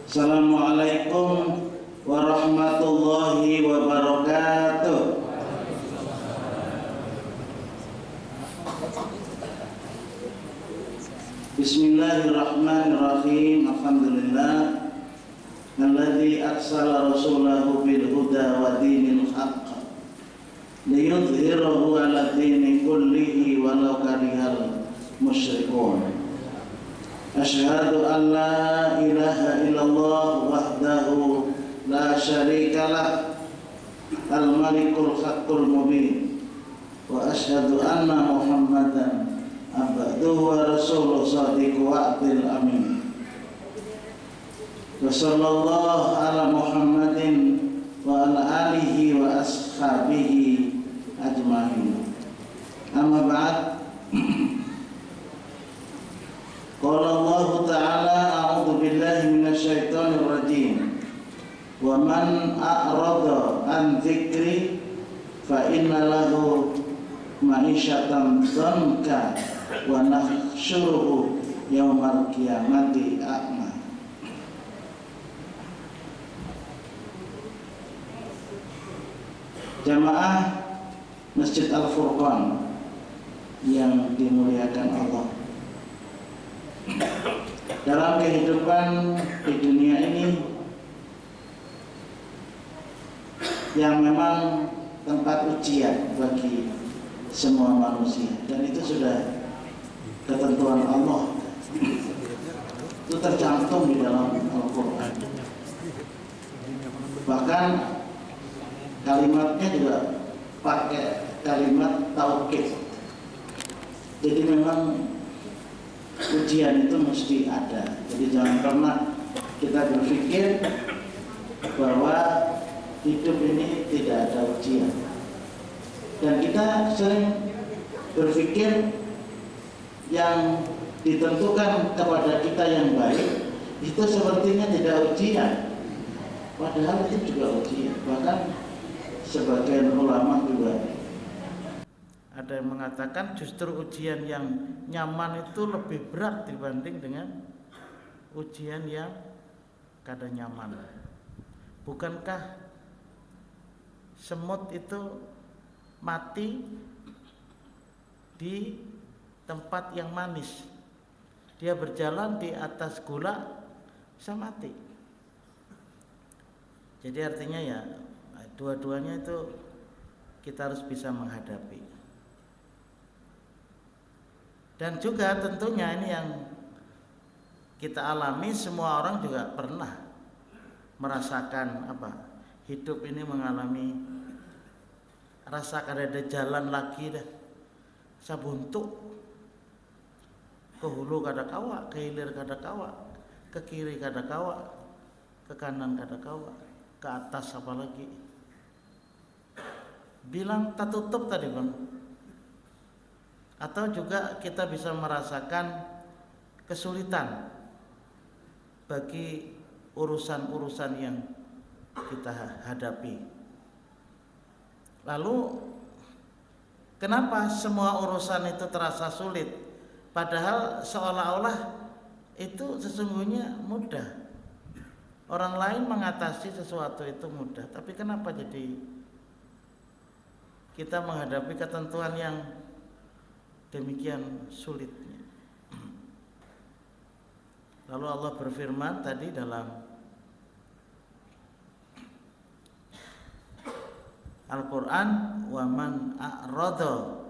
Assalamualaikum warahmatullahi wabarakatuh. Bismillahirrahmanirrahim. Alhamdulillah alladzi arsala rasulahu bil huda wa dinil haqq liyudhhirahu 'ala dini kullihi walau karihal musyrikun. Asyhadu an la ilaha illallah wahdahu la syarikalah al-malikul haqqul mubin wa asyhadu anna muhammadan abduhu wa rasuluhu shadiqul wa'dil amin. Wa sallallahu ala muhammadin wa ala alihi wa ashabihi ajma'in. Amma ba'd. Qala Allah Ta'ala a'udzu billahi minasyaitonir rajim. Wa man a'rada an dzikri fa inna lahu ma'isyatan dhanka wa nahsyuruhu yaumal qiyamati a'ma. Jamaah Masjid Al-Furqan yang dimuliakan Allah, dalam kehidupan di dunia ini yang memang tempat ujian bagi semua manusia, dan itu sudah ketentuan Allah, itu tercantum di dalam Al-Quran. Bahkan kalimatnya juga pakai kalimat taukid. Jadi memang ujian itu mesti ada. Jadi jangan pernah kita berpikir bahwa hidup ini tidak ada ujian. Dan kita sering berpikir yang ditentukan kepada kita yang baik itu sepertinya tidak ujian, padahal itu juga ujian. Bahkan sebagian ulama juga ada yang mengatakan justru ujian yang nyaman itu lebih berat dibanding dengan ujian yang kada nyaman. Bukankah semut itu mati di tempat yang manis? Dia berjalan di atas gula bisa mati. Jadi artinya ya dua-duanya itu kita harus bisa menghadapi. Dan juga tentunya ini yang kita alami, semua orang juga pernah merasakan hidup ini mengalami rasa kada ada jalan lagi dah. Sabuntuk ke hulu kada kawa, ke hilir kada kawa, ke kiri kada kawa, ke kanan kada kawa, ke atas apalagi. Bilang tak tutup tadi Bang. Atau juga kita bisa merasakan kesulitan bagi urusan-urusan yang kita hadapi. Lalu kenapa semua urusan itu terasa sulit, padahal seolah-olah itu sesungguhnya mudah. Orang lain mengatasi sesuatu itu mudah, tapi kenapa jadi kita menghadapi ketentuan yang demikian sulitnya? Lalu Allah berfirman tadi dalam Al-Quran, wa man a'rada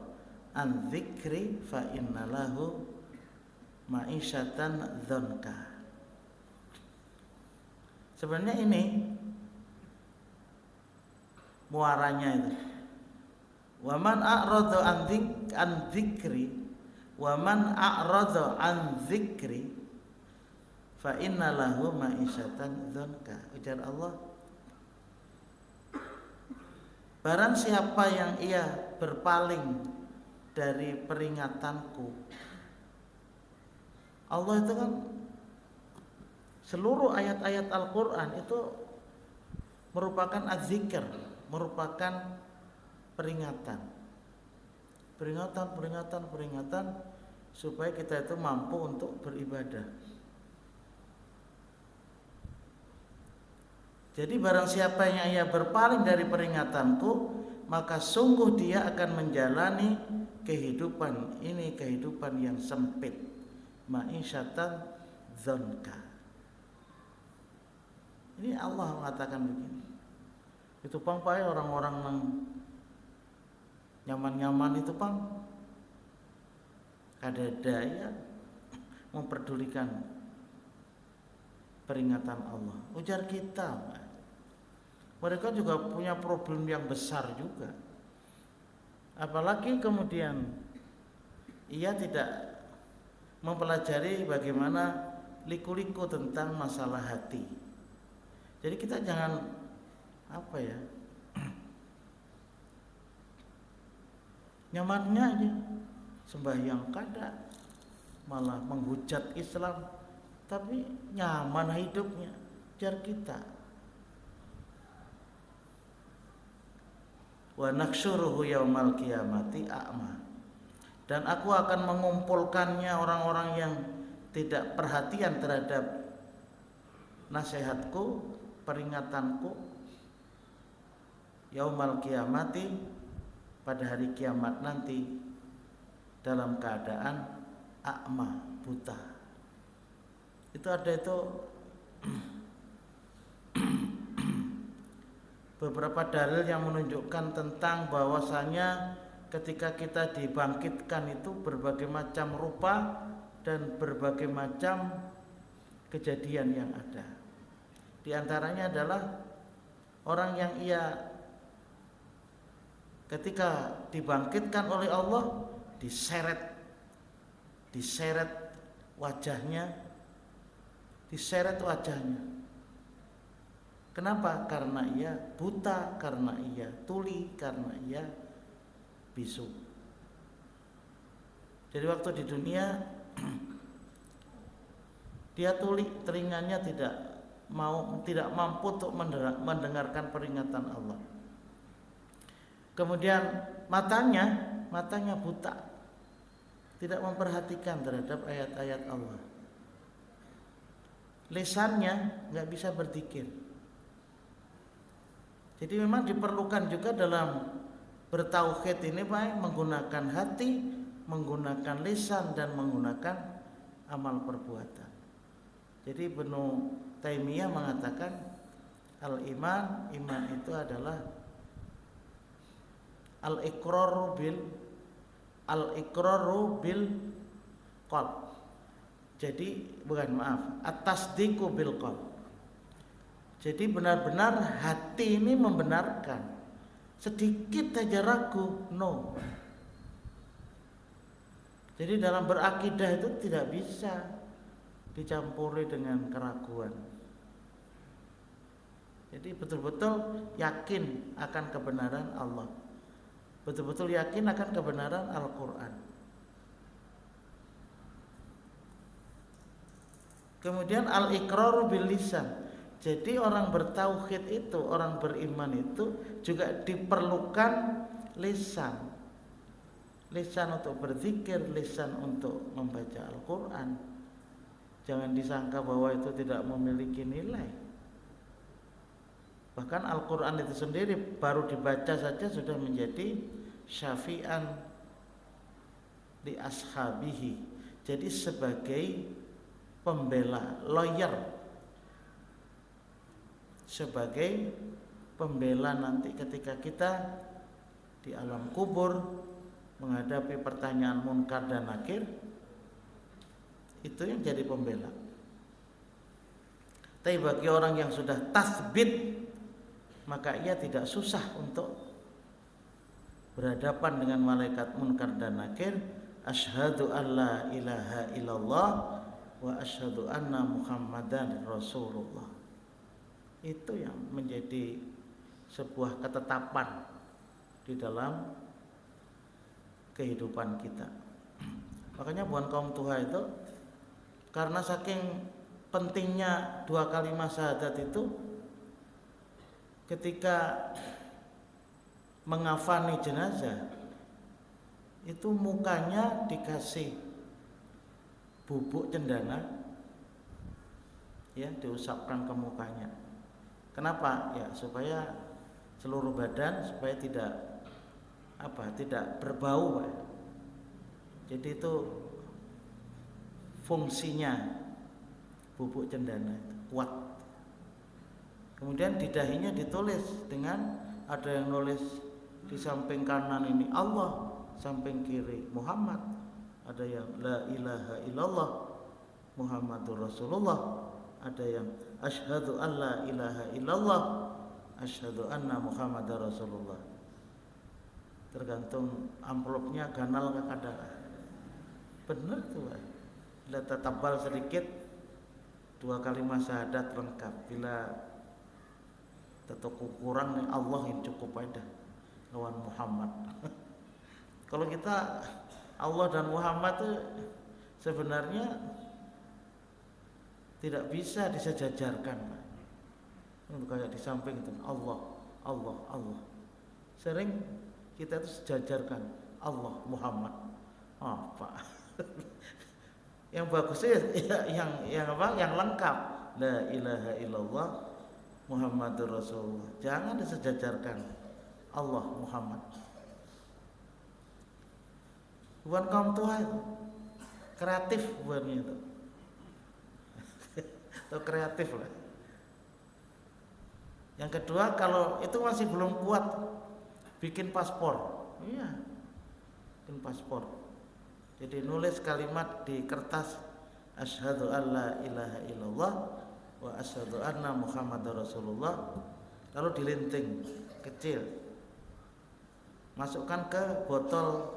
an dzikri fa innalahu ma'isyatan dzanka. Sebenarnya ini muaranya itu, wa man a'rada an dzikri, wa man a'rada an dzikri fa innalahu ma'isyatan dzanka. Ujar Allah, barang siapa yang ia berpaling dari peringatanku. Allah itu kan seluruh ayat-ayat Al-Quran itu merupakan az-zikr, merupakan peringatan supaya kita itu mampu untuk beribadah. Jadi barang siapa yang ia berpaling dari peringatanku, maka sungguh dia akan menjalani kehidupan ini, kehidupan yang sempit, ma'isyatan dzanka. Ini Allah mengatakan begini. Itu pang pai orang-orang yang nyaman-nyaman itu pang kada daya memperdulikan peringatan Allah. Ujar kita, mereka juga punya problem yang besar juga. Apalagi kemudian ia tidak mempelajari bagaimana liku-liku tentang masalah hati. Jadi kita jangan nyamannya aja sembahyang kada, malah menghujat Islam, tapi nyaman hidupnya. Jar kita, wa naksyuruhu yaumal qiyamati a'ma, dan aku akan mengumpulkannya orang-orang yang tidak perhatian terhadap nasihatku, peringatanku, yaumal qiyamati, pada hari kiamat nanti, dalam keadaan a'ma, buta. Itu ada itu beberapa dalil yang menunjukkan tentang bahwasanya ketika kita dibangkitkan itu berbagai macam rupa dan berbagai macam kejadian yang ada. Di antaranya adalah orang yang ia ketika dibangkitkan oleh Allah diseret wajahnya, Kenapa? Karena ia buta, karena ia tuli, karena ia bisu. Jadi waktu di dunia dia tuli, telinganya tidak mampu untuk mendengarkan peringatan Allah. Kemudian matanya buta, tidak memperhatikan terhadap ayat-ayat Allah. Lisannya nggak bisa berzikir. Jadi memang diperlukan juga dalam bertauhid ini baik menggunakan hati, menggunakan lisan, dan menggunakan amal perbuatan. Jadi Ibnu Taimiyah mengatakan iman itu adalah al-iqraru bil qalb. Jadi at-tasdiqu bil qalb. Jadi benar-benar hati ini membenarkan. Sedikit saja ragu, no. Jadi dalam berakidah itu tidak bisa dicampuri dengan keraguan. Jadi betul-betul yakin akan kebenaran Allah, betul-betul yakin akan kebenaran Al-Quran. Kemudian al-iqraru bil lisan. Jadi orang bertauhid itu, orang beriman itu juga diperlukan lisan. Lisan untuk berzikir, lisan untuk membaca Al-Quran. Jangan disangka bahwa itu tidak memiliki nilai. Bahkan Al-Quran itu sendiri baru dibaca saja sudah menjadi syafi'an li ashabihi. Jadi sebagai pembela, lawyer, sebagai pembela nanti ketika kita di alam kubur menghadapi pertanyaan munkar dan nakir, itu yang jadi pembela. Tapi bagi orang yang sudah tasbit, maka ia tidak susah untuk berhadapan dengan malaikat munkar dan nakir. Asyhadu alla ilaha illallah wa asyhadu anna Muhammadan Rasulullah. Itu yang menjadi sebuah ketetapan di dalam kehidupan kita. Makanya bukan kaum Tuha itu, karena saking pentingnya 2 kalimat syahadat itu, ketika mengafani jenazah itu mukanya dikasih bubuk cendana, ya, diusapkan ke mukanya. Kenapa? Ya supaya seluruh badan supaya tidak berbau, Pak. Jadi itu fungsinya bubuk cendana itu kuat. Kemudian di dahinya ditulis dengan ada yang nulis di samping kanan ini Allah, samping kiri Muhammad, ada yang la ilaha illallah Muhammadur Rasulullah, ada yang asyhadu alla ilaha illallah asyhadu anna Muhammadar Rasulullah. Tergantung amplopnya ganal ke kadar. Bener tuh, Pak. Bila tetebal sedikit 2 kalimat syahadat lengkap. Bila tetap kurang nih Allah yang cukup aja lawan Muhammad. Kalau kita Allah dan Muhammad itu sebenarnya tidak bisa disejajarkan, Pak. Kayak di samping itu Allah, Allah, Allah. Sering kita itu sejajarkan Allah, Muhammad. Pak. Yang bagusnya yang lengkap. La ilaha illallah Muhammadur Rasulullah. Jangan disejajarkan Allah, Muhammad. Bukan kaum tua itu. Kreatif buatnya itu. Itu kreatif lah. Yang kedua, kalau itu masih belum kuat, bikin paspor. Iya. Bikin paspor. Jadi nulis kalimat di kertas asyhadu alla ilaha illallah wa asyhadu anna Muhammadar Rasulullah, lalu dilinting kecil. Masukkan ke botol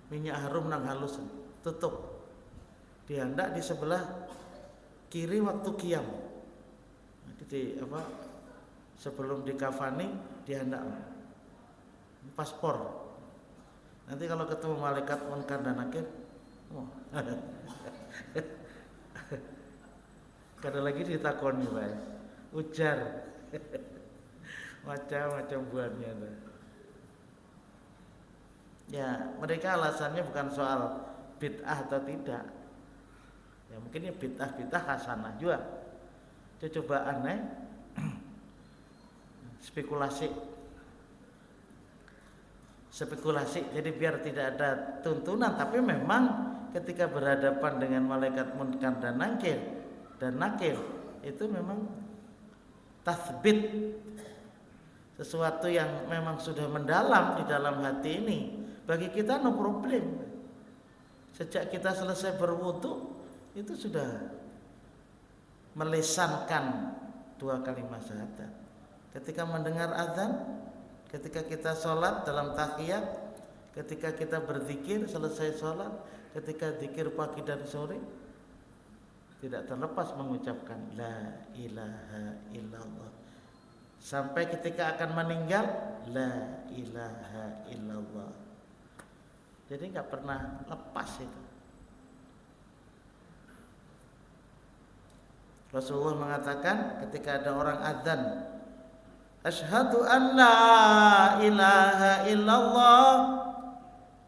minyak harum nang halus, tutup. Dihandak di sebelah kiri waktu qiyam. Jadi sebelum dikafani dihandak paspor. Nanti kalau ketemu malaikat munkar dan nakir, kada lagi ditakoni, Pak. Ujar. Macam-macam buatnya tuh. Ya, mereka alasannya bukan soal bid'ah atau tidak. Ya mungkin ya bid'ah hasanah juga. Cobaan spekulasi. Jadi biar tidak ada tuntunan, tapi memang ketika berhadapan dengan malaikat munkar dan nakir itu memang tathbit, sesuatu yang memang sudah mendalam di dalam hati ini. Bagi kita no problem. Sejak kita selesai berwudu itu sudah melisankan 2 kalimat syahadat. Ketika mendengar azan, ketika kita sholat dalam tahiyat, ketika kita berzikir selesai sholat, ketika zikir pagi dan sore, tidak terlepas mengucapkan la ilaha illallah. Sampai ketika akan meninggal, la ilaha illallah. Jadi nggak pernah lepas itu. Rasulullah mengatakan ketika ada orang azan, asyhadu an la ilaha illallah,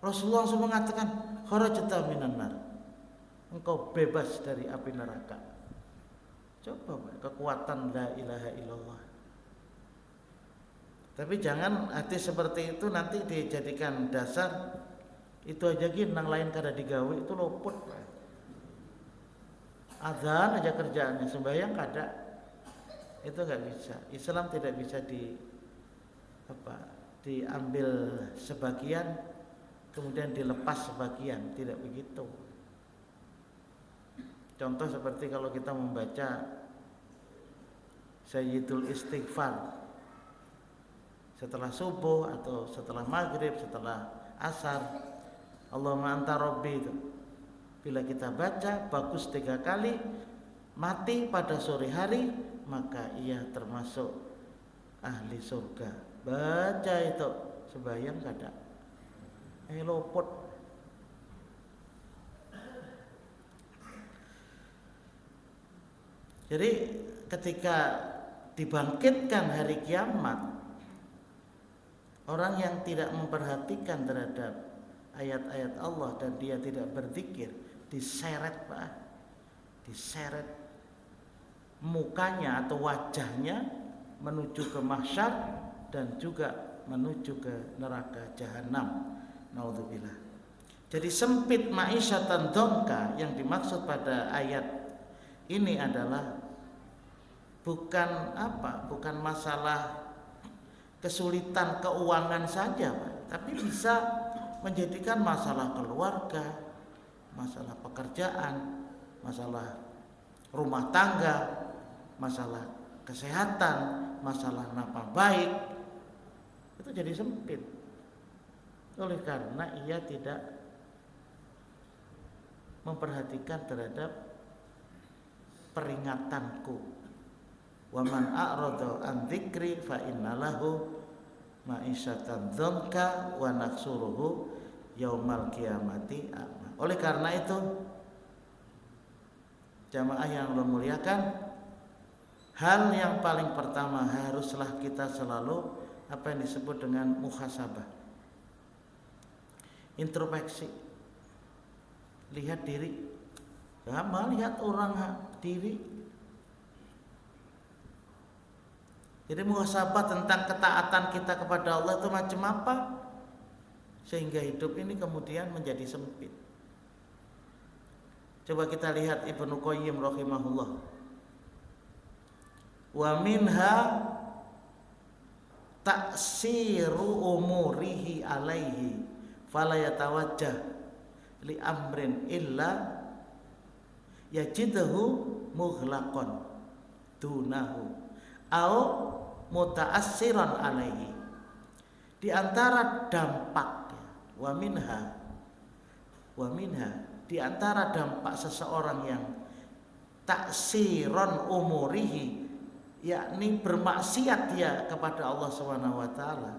Rasulullah langsung mengatakan kharajta minan nar, engkau bebas dari api neraka. Coba kekuatan la ilaha illallah. Tapi jangan hati seperti itu nanti dijadikan dasar. Itu aja gini, nang lain kada digawe itu luput. Azan aja kerjaannya, sembahyang kada. Itu enggak bisa. Islam tidak bisa diambil sebagian kemudian dilepas sebagian, tidak begitu. Contoh seperti kalau kita membaca Sayyidul Istighfar setelah subuh atau setelah maghrib, setelah asar, Allahumma anta rabbi itu. Bila kita baca bagus 3 kali, mati pada sore hari, maka ia termasuk ahli surga. Baca itu, sembahyang kada. Lopot. Jadi ketika dibangkitkan hari kiamat, orang yang tidak memperhatikan terhadap ayat-ayat Allah dan dia tidak berzikir, diseret, Pak. Diseret. mukanya atau wajahnya menuju ke mahsyar dan juga menuju ke neraka jahanam. Naudzubillah. Jadi sempit ma'isyatan dongka yang dimaksud pada ayat ini adalah bukan masalah kesulitan keuangan saja, Pak, tapi bisa menjadikan masalah keluarga, masalah pekerjaan, masalah rumah tangga, masalah kesehatan, masalah nafkah baik, itu jadi sempit. Oleh karena ia tidak memperhatikan terhadap peringatanku. Wa man a'rada an dzikri fa innalahu ma'isyatan dzanka wa nahsuruhu yaumal qiyamati a'ma. Oleh karena itu, jamaah yang Allah muliakan, hal yang paling pertama haruslah kita selalu apa yang disebut dengan muhasabah, introspeksi. Lihat diri, sama lihat orang diri. Jadi muhasabah tentang ketaatan kita kepada Allah itu macam apa, sehingga hidup ini kemudian menjadi sempit. Coba kita lihat Ibnu Qayyim rahimahullah. Wa minha taksiru umurihi alaihi fala yatawajjah li amrin illa yajidahu mughlaqan dunahu au mutaassiran alaihi. Di antara dampak wa minha di antara dampak seseorang yang taksiran umurihi, yakni bermaksiat dia kepada Allah Subhanahu wa taala.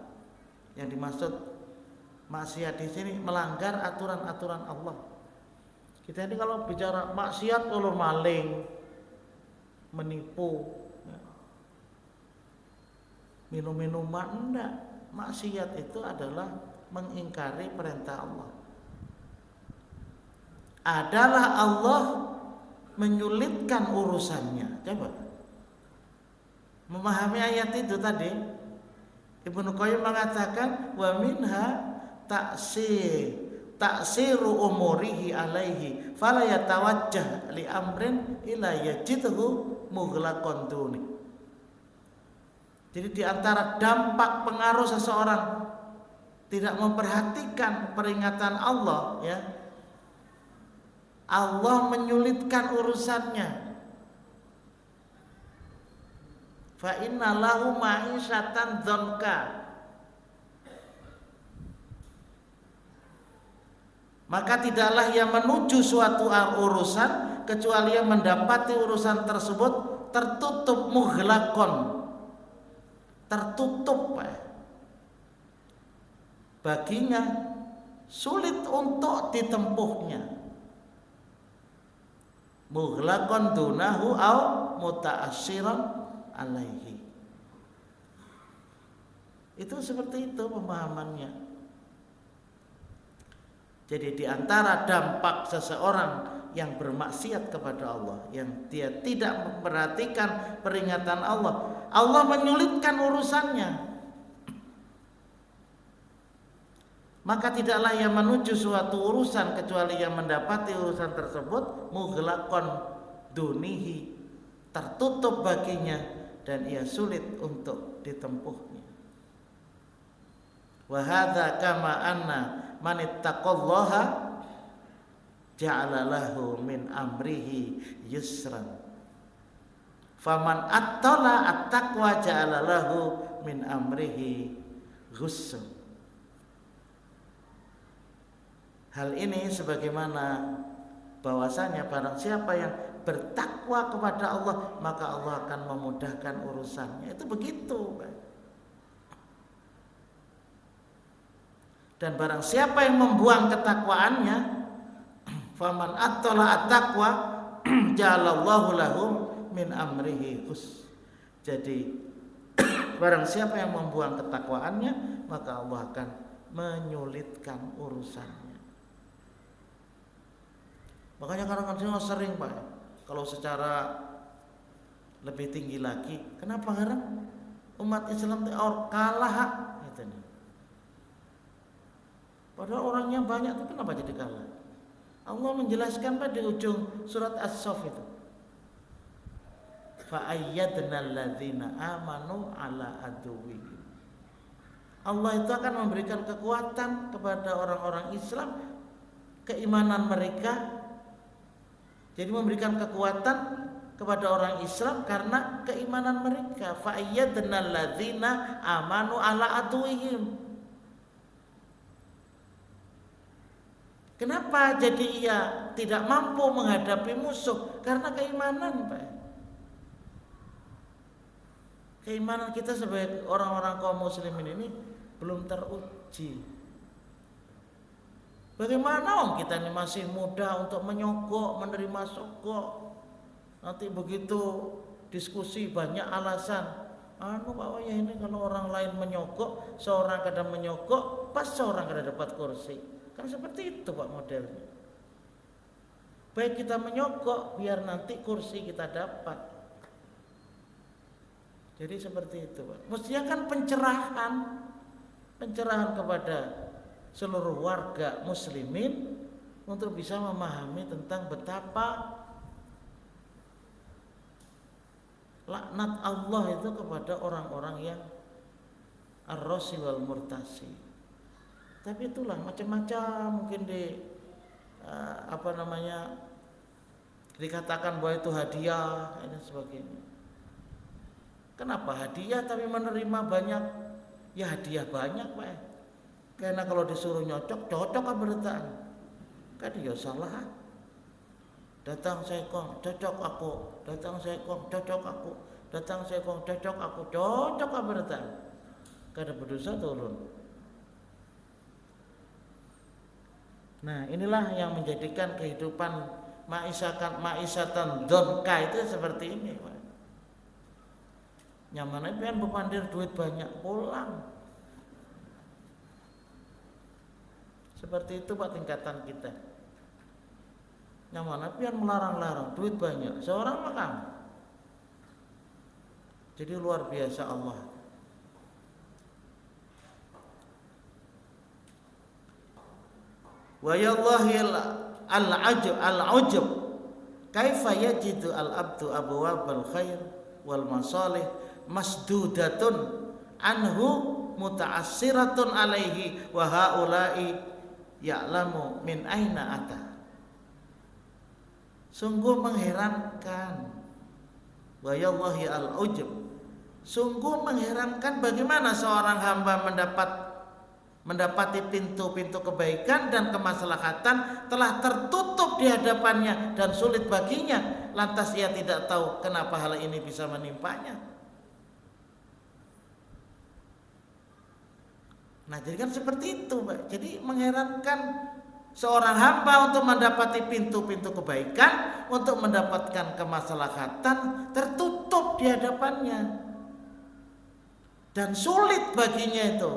Yang dimaksud maksiat di sini melanggar aturan-aturan Allah. Kita ini kalau bicara maksiat, kalau maling, menipu, minum-minuman, enggak. Maksiat itu adalah mengingkari perintah Allah. Adalah Allah menyulitkan urusannya. Coba memahami ayat itu tadi. Ibnu Qayyim mengatakan wa minha taksiru umurihi alaihi fala yatawajjah li amrin ila yajidhu mughlaqan duni. Jadi di antara dampak pengaruh seseorang tidak memperhatikan peringatan Allah, ya, Allah menyulitkan urusannya. Fa inna lahu ma'isyatan dzanka. Maka tidaklah ia menuju suatu urusan kecuali ia mendapati urusan tersebut tertutup mughlaqon, tertutup baginya, sulit untuk ditempuhnya. Mughlaqon dunahu au mutaassiran alaihi. Itu seperti itu pemahamannya. Jadi di antara dampak seseorang yang bermaksiat kepada Allah, yang dia tidak memperhatikan peringatan Allah, Allah menyulitkan urusannya. Maka tidaklah ia menuju suatu urusan kecuali ia mendapati urusan tersebut mughlaqon dunihi, tertutup baginya dan ia sulit untuk ditempuhnya. Wa hadza kama anna man ittaqallaha ja'ala lahu min amrihi yusran. Faman attala at-taqwa ja'ala lahu min amrihi ghussan. Hal ini sebagaimana bahwasanya barang siapa yang bertakwa kepada Allah, maka Allah akan memudahkan urusannya. Itu begitu, Pak. Dan barang siapa yang membuang ketakwaannya, faman attala at-taqwa ja'alallahu lahu min amrihi ghus. Jadi barang siapa yang membuang ketakwaannya, maka Allah akan menyulitkan urusannya. Makanya kadang-kadang sering, Pak, kalau secara lebih tinggi lagi. Kenapa karena umat Islam kalah gitu nih. Padahal orangnya banyak itu kenapa jadi kalah? Allah menjelaskan pada ujung surat As-Saff itu. Fa'ayyadnal ladzina amanu ala aduwwihim. Allah itu akan memberikan kekuatan kepada orang-orang Islam, keimanan mereka. Jadi memberikan kekuatan kepada orang Islam karena keimanan mereka. Fa'ayyadnal ladzina amanu ala aduwwihim. Kenapa jadi ia tidak mampu menghadapi musuh? Karena keimanan, Pak. Keimanan kita sebagai orang-orang kaum muslimin ini belum teruji. Bagaimana kita ini masih muda untuk menyogok, menerima sogok. Nanti begitu diskusi banyak alasan. Pak ya ini kalau orang lain menyogok, seorang kadang menyogok, pas seorang kadang dapat kursi. Kan seperti itu Pak modelnya. Baik kita menyogok biar nanti kursi kita dapat. Jadi seperti itu Pak. Mestinya kan pencerahan kepada seluruh warga muslimin untuk bisa memahami tentang betapa laknat Allah itu kepada orang-orang yang ar-rasi wal murtasi. Tapi itulah macam-macam mungkin dikatakan bahwa itu hadiah dan sebagainya. Kenapa hadiah tapi menerima banyak? Ya hadiah banyak Pak. Karena kalau disuruh nyocok, cocok kan berdetaan. Kan ya salah. Datang sekong, cocok aku. Datang sekong, cocok aku. Datang sekong, cocok aku. Cocok kan berdetaan. Kada berdosa turun. Nah inilah yang menjadikan kehidupan ma'isyatan donka itu seperti ini Pak. Nyamannya pengen bepandir duit banyak pulang. Seperti itu Pak tingkatan kita. Nyamannya pengen melarang-larang duit banyak. Seorang makan. Jadi luar biasa Allah. Wa yallahi al-ujub kaifa yajidu al-abdu abwabal khair wal masalih masdudatun anhu muta'assiratun alaihi wa haula'i ya'lamu min aina ata. Sungguh mengherankan. Wa yallahi al-ujub. Sungguh mengherankan bagaimana seorang hamba mendapati pintu-pintu kebaikan dan kemaslahatan telah tertutup di hadapannya dan sulit baginya, lantas ia tidak tahu kenapa hal ini bisa menimpanya. Nah jadi kan seperti itu Pak. Jadi mengherankan seorang hamba untuk mendapati pintu-pintu kebaikan, untuk mendapatkan kemaslahatan tertutup di hadapannya dan sulit baginya itu.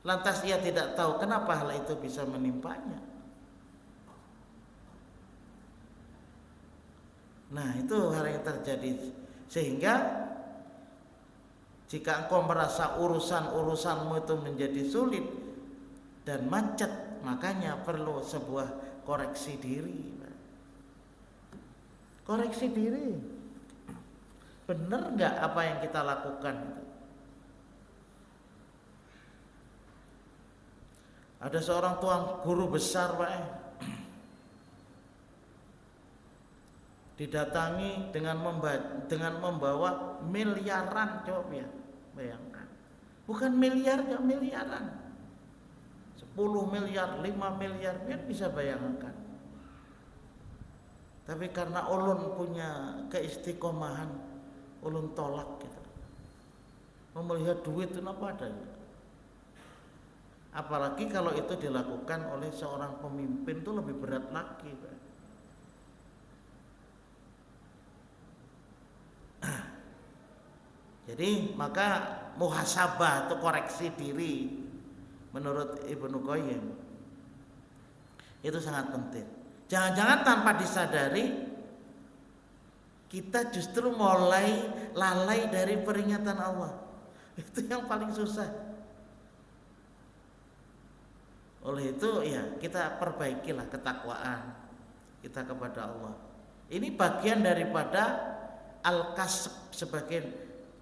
Lantas ia tidak tahu kenapa hal itu bisa menimpanya. Nah itu hal yang terjadi. Sehingga jika engkau merasa urusan-urusanmu itu menjadi sulit dan macet, makanya perlu sebuah koreksi diri. Koreksi diri. Benar nggak apa yang kita lakukan itu? Ada seorang tuan guru besar Pak, didatangi dengan membawa miliaran, coba ya bayangkan, bukan miliar ya, miliaran, 10 miliar, 5 miliar, biar bisa bayangkan. Tapi karena ulun punya keistiqomahan, ulun tolak gitu. Melihat duit itu apa adanya. Apalagi kalau itu dilakukan oleh seorang pemimpin, itu lebih berat lagi Pak. Jadi maka muhasabah atau koreksi diri menurut Ibnu Qayyim itu sangat penting. Jangan-jangan tanpa disadari Kita justru mulai lalai dari peringatan Allah. Itu yang paling susah. Oleh itu ya kita perbaikilah ketakwaan kita kepada Allah. Ini bagian daripada al-kasb, sebagai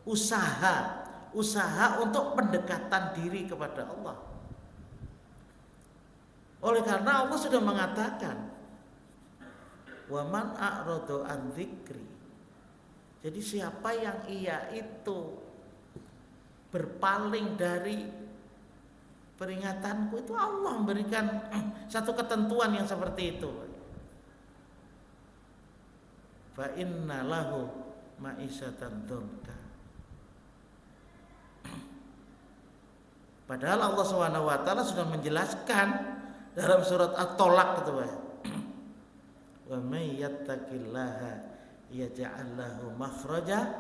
usaha untuk pendekatan diri kepada Allah. Oleh karena Allah sudah mengatakan, wa man a'radu an dzikri. Jadi siapa yang ia itu berpaling dari peringatanku, itu Allah memberikan satu ketentuan yang seperti itu. Fa inna lahu ma'isyatan dzunka. Padahal Allah SWT sudah menjelaskan dalam surat At-Tolak itu, wa may yattaqillaha yaj'al lahu makhraja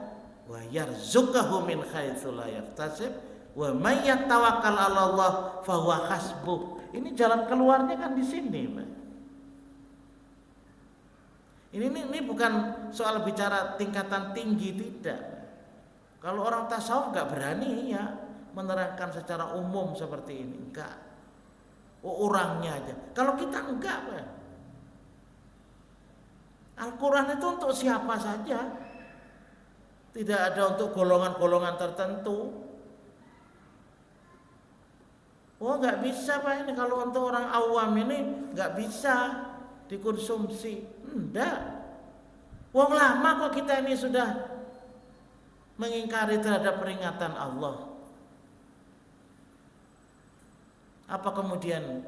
wa yarzuqhu min haitsu la yahtasib wa may yatawakkal 'ala Allah fa huwa hasbuh. Ini jalan keluarnya kan di sini, Pak. Ini bukan soal bicara tingkatan tinggi, tidak. Kalau orang tasawuf enggak berani ya menerangkan secara umum seperti ini, enggak. Orangnya aja. Kalau kita enggak, Pak. Al-Quran itu untuk siapa saja, tidak ada untuk golongan-golongan tertentu. Oh nggak bisa Pak, ini kalau untuk orang awam ini nggak bisa dikonsumsi. Enggak. Wong lama kok kita ini sudah mengingkari terhadap peringatan Allah. Apa kemudian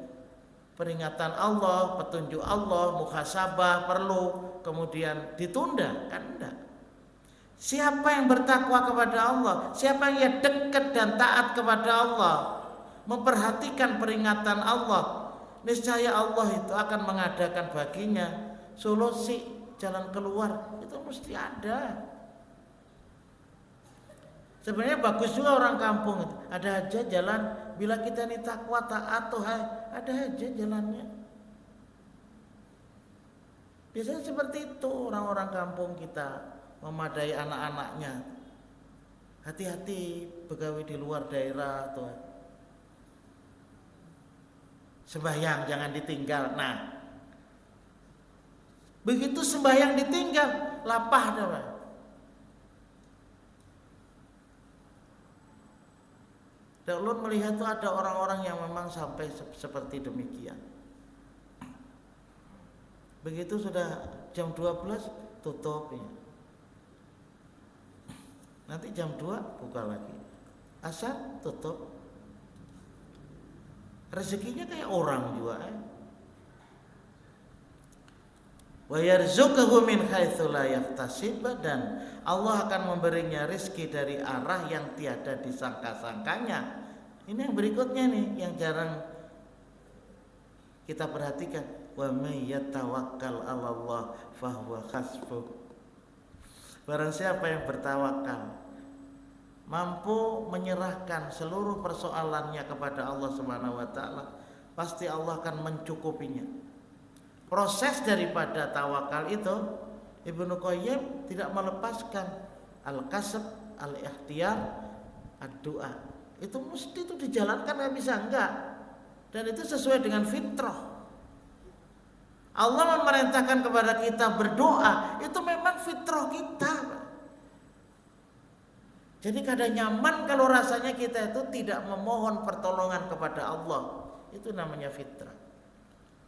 peringatan Allah, petunjuk Allah, muhasabah perlu kemudian ditunda? Kan enggak. Siapa yang bertakwa kepada Allah, siapa yang dekat dan taat kepada Allah, memperhatikan peringatan Allah, niscaya Allah itu akan mengadakan baginya solusi, jalan keluar. Itu mesti ada. Sebenarnya bagus juga orang kampung itu. Ada aja jalan, bila kita ini takwa taat tuh ada aja jalannya. Biasanya seperti itu orang-orang kampung kita memadai anak-anaknya. Hati-hati begawi di luar daerah tuh. Sembahyang jangan ditinggal. Nah, begitu sembahyang ditinggal, lapah dah, Pak. Dan ulun melihat tuh ada orang-orang yang memang sampai seperti demikian. Begitu sudah jam 12 tutup ya. Nanti jam 2 buka lagi. Asar tutup. Rezekinya kayak orang juga. Wa yarzuquhu min haitsu la yahtasib, dan Allah akan memberinya rezeki dari arah yang tiada disangka-sangkanya. Ini yang berikutnya nih yang jarang kita perhatikan. Wa may yatawakkal 'ala Allah fa huwa hasbuh. Barang siapa yang bertawakal, mampu menyerahkan seluruh persoalannya kepada Allah Subhanahu wa taala, pasti Allah akan mencukupinya. Proses daripada tawakal itu Ibnu Qayyim tidak melepaskan al-kasb, al-ikhtiyar, ad-du'a. Itu mesti itu dijalankan, nggak bisa enggak. Dan itu sesuai dengan fitrah. Allah memerintahkan kepada kita berdoa, itu memang fitrah kita. Jadi kadang nyaman kalau rasanya kita itu tidak memohon pertolongan kepada Allah. Itu namanya fitrah.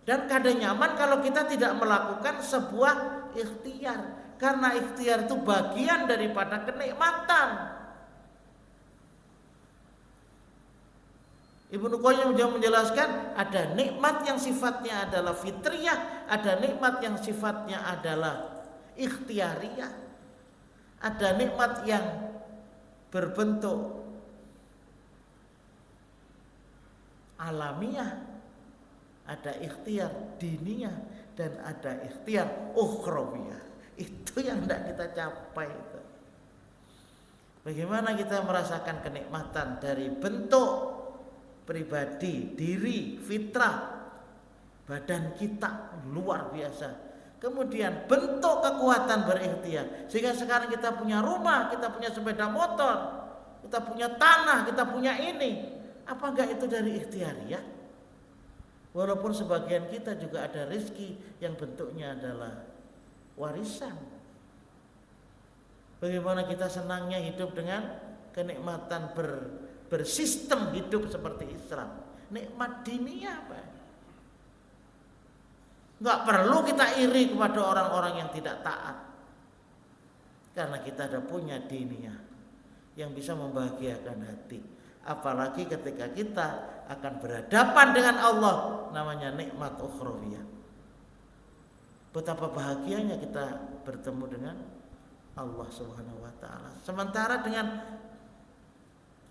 Dan kadang nyaman kalau kita tidak melakukan sebuah ikhtiar, karena ikhtiar itu bagian daripada kenikmatan. Ibnu Qayyim juga menjelaskan ada nikmat yang sifatnya adalah fitriyah, ada nikmat yang sifatnya adalah ikhtiariyah, ada nikmat yang berbentuk alamiah, ada ikhtiar diniyah, dan ada ikhtiar ukhrawiyah. Itu yang tidak kita capai itu. Bagaimana kita merasakan kenikmatan dari bentuk pribadi, diri, fitrah, badan kita luar biasa. Kemudian bentuk kekuatan berikhtiar. Sehingga sekarang kita punya rumah, kita punya sepeda motor, kita punya tanah, kita punya ini. Apa enggak itu dari ikhtiar ya? Walaupun sebagian kita juga ada rezeki yang bentuknya adalah warisan. Bagaimana kita senangnya hidup dengan kenikmatan bersistem hidup seperti Islam. Nikmat diniyah Pak. Enggak perlu kita iri kepada orang-orang yang tidak taat. Karena kita ada punya diniyah yang bisa membahagiakan hati. Apalagi ketika kita akan berhadapan dengan Allah, namanya nikmat ukhrawiyah. Betapa bahagianya kita bertemu dengan Allah Subhanahu wa taala. Sementara dengan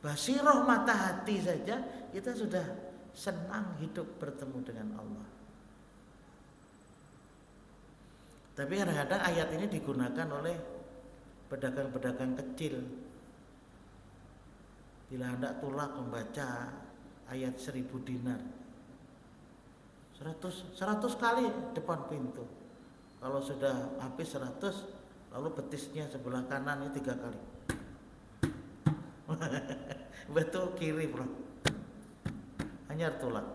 basirah mata hati saja kita sudah senang hidup bertemu dengan Allah. Tapi kadang-kadang ayat ini digunakan oleh pedagang-pedagang kecil. Bila hendak tulak membaca ayat 1000 dinar 100 kali depan pintu. Kalau sudah habis 100, lalu betisnya sebelah kanan ini 3 kali. Betul kiri bro. Hanya tulak.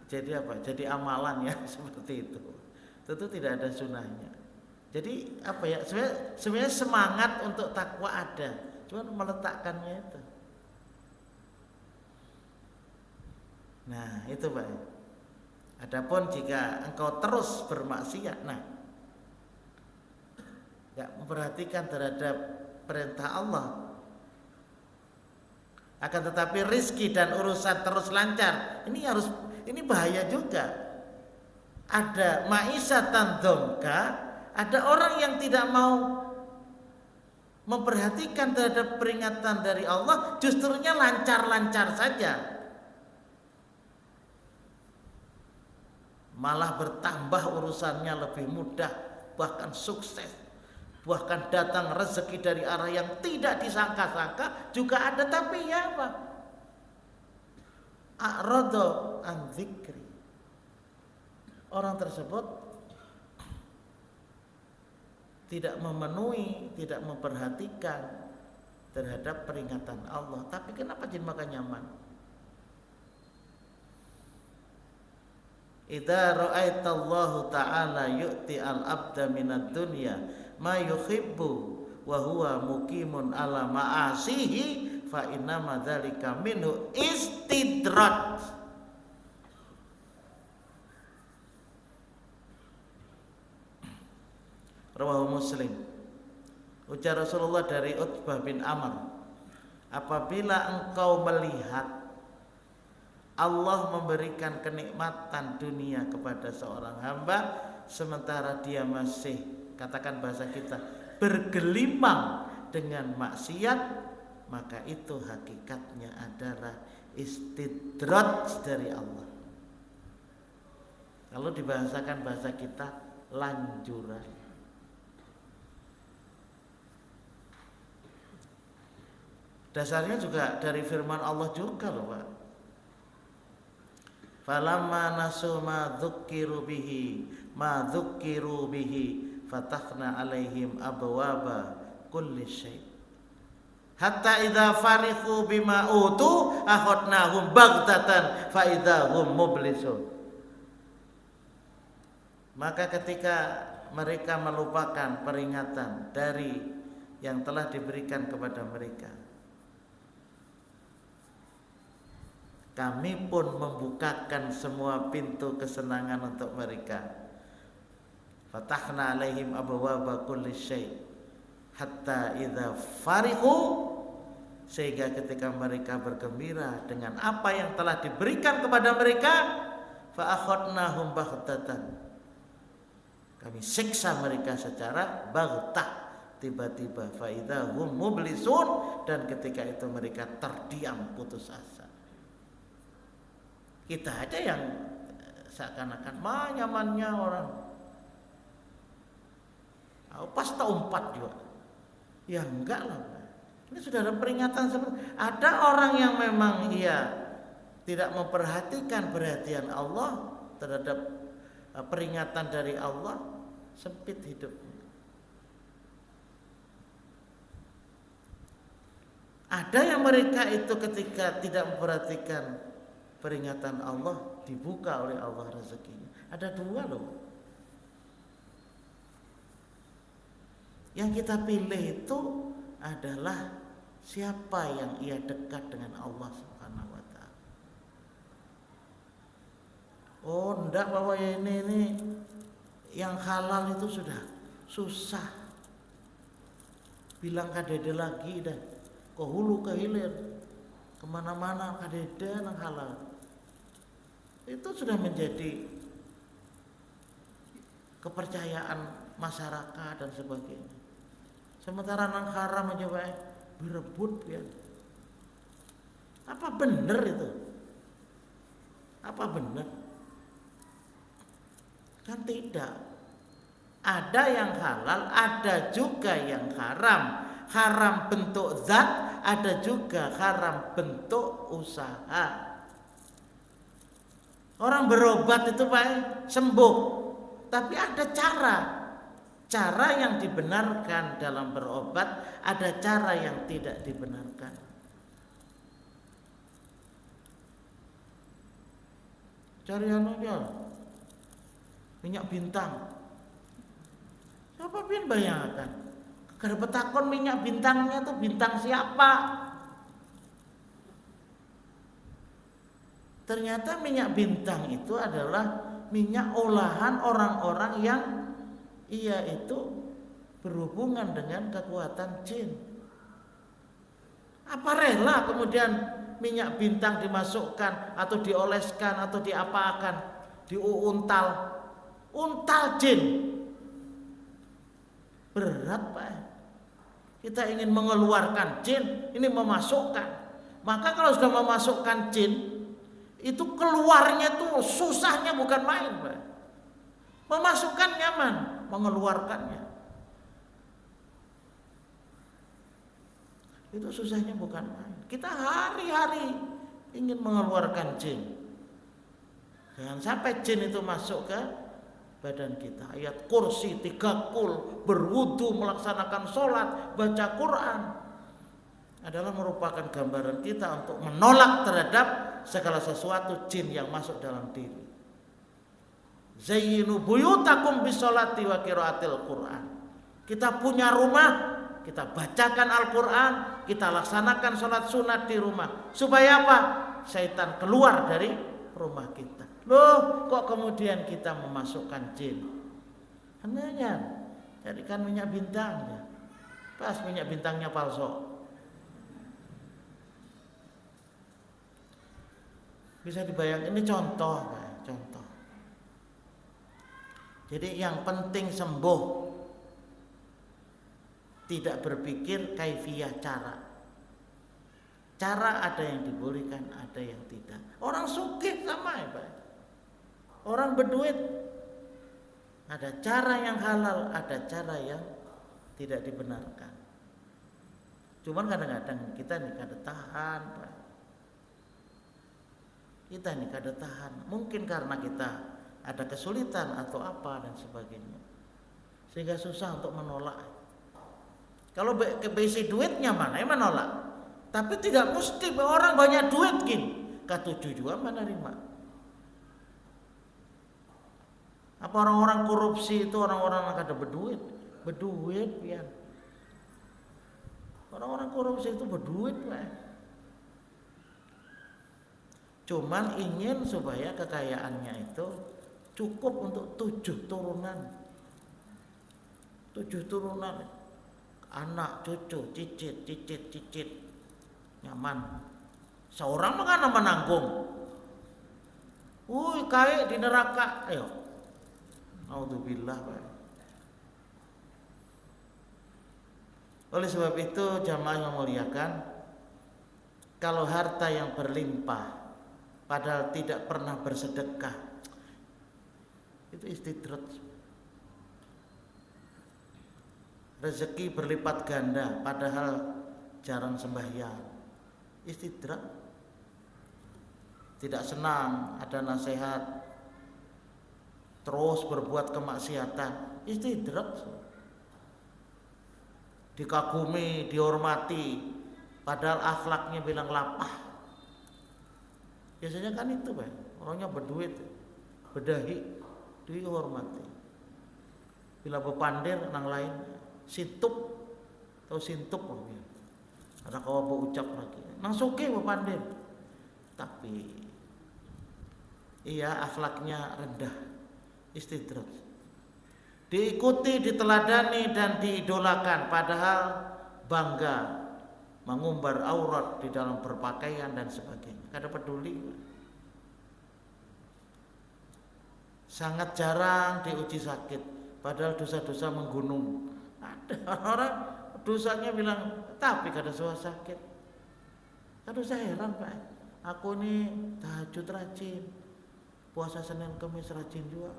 Jadi apa? Jadi amalan ya seperti itu. Tentu tidak ada sunnahnya. Jadi apa ya? Sebenarnya semangat untuk takwa ada, cuma meletakkannya itu. Nah itu Pak. Adapun jika engkau terus bermaksiat, nah nggak memperhatikan terhadap perintah Allah, akan tetapi rizki dan urusan terus lancar, ini bahaya juga. Ada ma'isyatan dzonka, ada orang yang tidak mau memperhatikan terhadap peringatan dari Allah, justrunya lancar-lancar saja, malah bertambah urusannya lebih mudah, bahkan sukses, bahkan datang rezeki dari arah yang tidak disangka-sangka juga ada. Tapi ya apa? A'rada an dzikri. Orang tersebut tidak memenuhi, tidak memperhatikan terhadap peringatan Allah. Tapi kenapa jadi makan nyaman? Idza ra'aitallahu ta'ala yu'ti al-abda minad dunya ma yuhibbu wa huwa muqimun ala ma'asihi fa inna madzalika minhu istidraj. Rawahu Muslim. Ujar Rasulullah dari Utbah bin Amr, apabila engkau melihat Allah memberikan kenikmatan dunia kepada seorang hamba, sementara dia masih, katakan bahasa kita, bergelimang dengan maksiat, maka itu hakikatnya adalah istidraj dari Allah. Kalau dibahasakan bahasa kita, lanjuran. Dasarnya juga dari firman Allah juga loh Pak. Falamma nasu ma dzukkiru bihi fatahna alaihim abwaba kulli syai hatta idza farihu bima utu akhadnahum baghtatan fa idza hum mublisun. Maka ketika mereka melupakan peringatan dari yang telah diberikan kepada mereka, kami pun membukakan semua pintu kesenangan untuk mereka. Fatahna alaihim abwaaba kulli syai hatta idza farihu, sehingga ketika mereka bergembira dengan apa yang telah diberikan kepada mereka, fa akhadnahum baghtatan, kami siksa mereka secara baghtah, tiba-tiba fa idza hum mublisun, dan ketika itu mereka terdiam putus asa. Kita aja yang seakan-akan nyamannya orang. Pas tahun 4 juga. Ya enggak lah. Ini sudah ada peringatan seperti. Ada orang yang memang tidak memperhatikan perhatian Allah terhadap peringatan dari Allah, sempit hidupnya. Ada yang mereka itu ketika tidak memperhatikan peringatan Allah, dibuka oleh Allah rezekinya. Ada dua loh. Yang kita pilih itu adalah siapa yang ia dekat dengan Allah Subhanahu wa ta'ala. Oh, enggak bahwa ini yang halal itu sudah susah. Bilang kadede lagi dan ke hulu ke hilir, kemana-mana kadede yang halal. Itu sudah menjadi kepercayaan masyarakat dan sebagainya. Sementara nang haram aja wae berebut ya. Apa bener itu? Apa bener? Kan tidak. Ada yang halal, ada juga yang haram. Haram bentuk zat, ada juga haram bentuk usaha. Orang berobat itu Pak sembuh, tapi ada cara yang dibenarkan dalam berobat, ada cara yang tidak dibenarkan. Cari anunya minyak bintang. Siapa pun bayangkan? Kada petakon minyak bintangnya tuh bintang siapa? Ternyata minyak bintang itu adalah minyak olahan orang-orang yang ia itu berhubungan dengan kekuatan jin. Apa rela kemudian minyak bintang dimasukkan atau dioleskan atau diapakan, untal jin? Berat Pak. Kita ingin mengeluarkan jin, ini memasukkan. Maka kalau sudah memasukkan jin, itu keluarnya tuh susahnya bukan main Pak. Memasukkan nyaman, mengeluarkannya itu susahnya bukan main. Kita hari-hari ingin mengeluarkan jin. Jangan sampai jin itu masuk ke badan kita. Ayat kursi 3 kul, berwudu, melaksanakan sholat, baca Quran adalah merupakan gambaran kita untuk menolak terhadap segala sesuatu jin yang masuk dalam diri. Zayyinu buyutakum bisolati wa qiraatil Quran. Kita punya rumah, kita bacakan Al-Quran, kita laksanakan sholat sunat di rumah. Supaya apa? Syaitan keluar dari rumah kita. Loh, kok kemudian kita memasukkan jin? Hanya jadikan minyak bintangnya. Pas minyak bintangnya palsu. Bisa dibayangkan, ini contoh. Jadi yang penting sembuh, tidak berpikir kaifiyah cara. Cara ada yang dibolehkan, ada yang tidak. Orang sugih sama ya Pak. Orang berduit, ada cara yang halal, ada cara yang tidak dibenarkan. Cuman kadang-kadang kita nih kada tahan Pak. Kita nih kada tahan. Mungkin karena kita ada kesulitan atau apa dan sebagainya, sehingga susah untuk menolak. Kalau keisi duitnya mana yang menolak. Tapi tidak mesti orang banyak duit gini, katuju juga menerima. Apa orang-orang korupsi itu orang-orang yang kada berduit ya. Orang-orang korupsi itu berduit Pak. Cuman ingin supaya kekayaannya itu cukup untuk 7 turunan. 7 turunan. Anak, cucu, cicit. Nyaman. Seorang mah kan menanggung. Kaya di neraka. Ayo. Naudzubillah. Oleh sebab itu jamaah yang memuliakan, kalau harta yang berlimpah padahal tidak pernah bersedekah, itu istidraj. Rezeki berlipat ganda padahal jarang sembahyang, istidraj. tidak senang ada nasihat, terus berbuat kemaksiatan, istidrak. Dikagumi, dihormati, padahal akhlaknya bilang lapah. Biasanya kan itu, Pak. Orangnya berduit, berdahi, dihormati. Bila bepandir nang lain, sintup atau sintup lagi. Ada kawa ucap lagi. Nang soke bepandir. Tapi iya akhlaknya rendah, istidrak. Diikuti, diteladani dan diidolakan, padahal bangga mengumbar aurat di dalam berpakaian dan sebagainya. Kada peduli. Sangat jarang diuji sakit, padahal dosa-dosa menggunung. Ada orang dosanya bilang, tapi kada suah sakit. Aduh, saya heran, Pak. Aku ini tahajud rajin, puasa Senin Kamis rajin juga,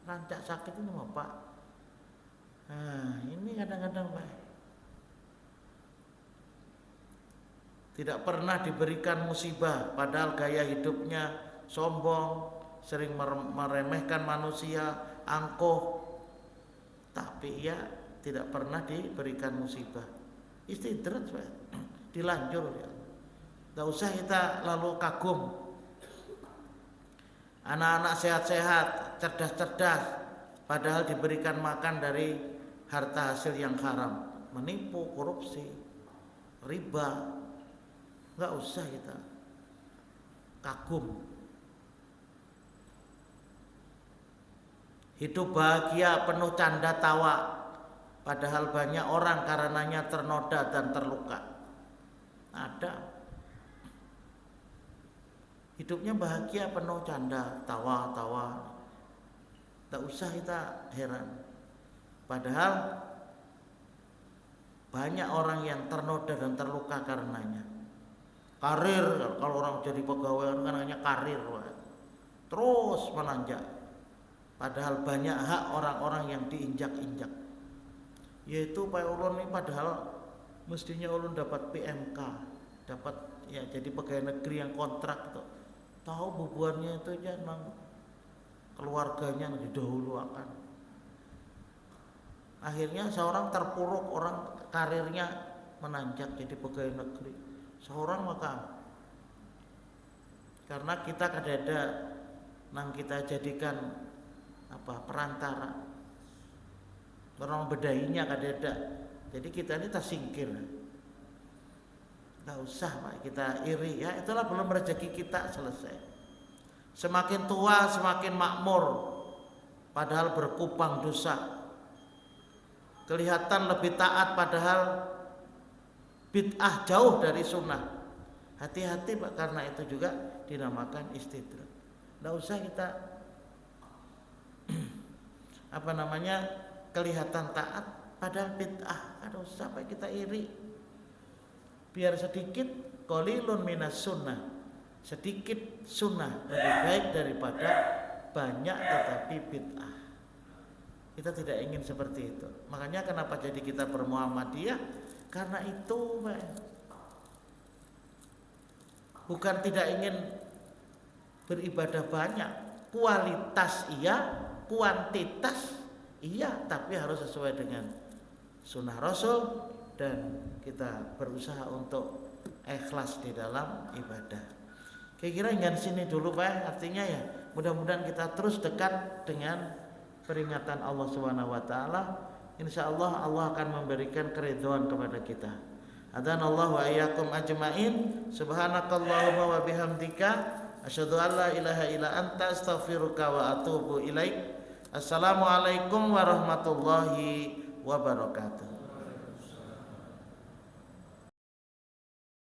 rancak sakit ini mah, Pak. Nah, ini kadang-kadang, Pak, tidak pernah diberikan musibah, padahal gaya hidupnya sombong, sering meremehkan manusia, angkuh, tapi ia tidak pernah diberikan musibah. Istidrak, Pak, dilanjur ya. Tidak usah kita lalu kagum. Anak-anak sehat-sehat, cerdas-cerdas, padahal diberikan makan dari harta hasil yang haram, menipu, korupsi, riba. Enggak usah kita kagum. Hidup bahagia penuh canda tawa, padahal banyak orang karenanya ternoda dan terluka. Ada. Hidupnya bahagia penuh canda tawa. Tak usah kita heran. Padahal banyak orang yang ternoda dan terluka karenanya. Karir, kalau orang jadi pegawai kan namanya karir, terus menanjak. Padahal banyak hak orang-orang yang diinjak-injak. Yaitu Pak Ulun ini padahal mestinya Ulun dapat PMK, dapat ya jadi pegawai negeri yang kontrak itu. Tahu bubuannya itu aja memang keluarganya didahulukan. Akhirnya seorang terpuruk, orang karirnya menanjak jadi pegawai negeri. Seorang maka karena kita kadada nang kita jadikan perantara, orang bedahinya kadada. Jadi kita ini tersingkir. Nggak usah, Pak, kita iri ya, itulah belum rezeki kita selesai. Semakin tua semakin makmur, padahal berkupang dosa. Kelihatan lebih taat padahal bid'ah jauh dari sunnah. Hati-hati, Pak, karena itu juga dinamakan istidrak. Nggak usah kita kelihatan taat padahal bid'ah. Nggak usah, Pak, kita iri. Biar sedikit qalilun minas sunnah, sedikit sunnah lebih baik daripada banyak tetapi bid'ah. Kita tidak ingin seperti itu. Makanya kenapa jadi kita bermuhammadiyah? Karena itu, Pak. Bukan tidak ingin beribadah banyak, kualitas iya, kuantitas iya, tapi harus sesuai dengan sunnah Rasul dan kita berusaha untuk ikhlas di dalam ibadah. Kira-kira hingga sini dulu, Pak. Artinya ya, mudah-mudahan kita terus dekat dengan peringatan Allah Subhanahu wa taala. Insyaallah Allah akan memberikan keridhaan kepada kita. Adanallahu wa iyyakum ajmain. Subhanakallahumma wa bihamdika asyhadu an la ilaha illa anta astaghfiruka wa atubu ilaik. Assalamualaikum warahmatullahi wabarakatuh.